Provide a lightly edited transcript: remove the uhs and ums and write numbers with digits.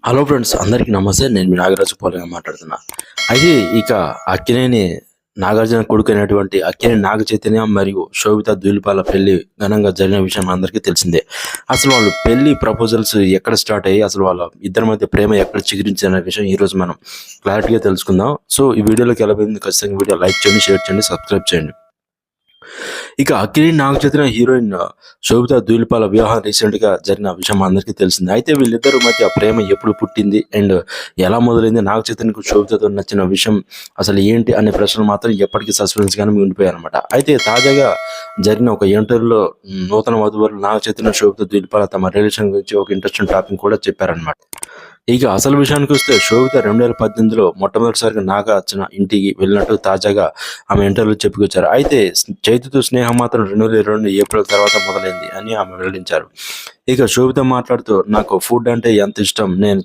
Hello friends, అందరికీ నమస్తే. నేను మీ నాగరాజు పోలేగా మాట్లాడుతున్నా. అయితే ఇక అక్కినేని నాగార్జున కొడుకు అయినటువంటి అక్కినేని నాగ చైతన్య మరియు శోభిత ధూళిపాల పెళ్లి ఘనంగా జరిగిన విషయం అందరికీ తెలిసిందే. అసలు వాళ్ళు పెళ్లి ప్రపోజల్స్ ఎక్కడ స్టార్ట్ అయ్యి అసలు వాళ్ళ ఇద్దరి మధ్య ప్రేమ ఎక్కడ చిగురించిన విషయం ఈ రోజు మనం క్లారిటీగా తెలుసుకుందాం. సో ఈ వీడియోలోకి వెళ్ళబోయింది, ఖచ్చితంగా వీడియో లైక్ చేయండి, షేర్ చేయండి, సబ్స్క్రైబ్ చేయండి. ఇక అక్కినేని నాగ చైతన్య హీరోయిన్ శోభిత ధూళిపాల వివాహం రీసెంట్ గా జరిగిన విషయం అందరికీ తెలిసింది. అయితే వీళ్ళిద్దరి మధ్య ప్రేమ ఎప్పుడు పుట్టింది అండ్ ఎలా మొదలైంది, నాగ చైతన్యకు శోభితతో నచ్చిన విషయం అసలు ఏంటి అనే ప్రశ్నలు మాత్రం ఎప్పటికీ సస్పెన్స్ గానే ఉండిపోయాయి అనమాట. అయితే తాజాగా జరిగిన ఒక ఇంటర్వ్యూలో నూతన వధువులు నాగ చైతన్య శోభిత ధూళిపాల తమ రిలేషన్ గురించి ఒక ఇంట్రెస్టింగ్ టాపిక్ కూడా చెప్పారనమాట. ఇక అసలు విషయానికి వస్తే శోభిత 2018లో మొట్టమొదటిసారిగా నాగార్జున ఇంటికి వెళ్ళినట్టు తాజాగా ఆమె ఇంటర్వ్యూలో చెప్పుకొచ్చారు. అయితే చైతుతో స్నేహం మాత్రం 2022 ఏప్రిల్ తర్వాత మొదలైంది అని ఆమె వెల్లడించారు. ఇక శోభిత మాట్లాడుతూ, నాకు ఫుడ్ అంటే ఎంత ఇష్టం, నేను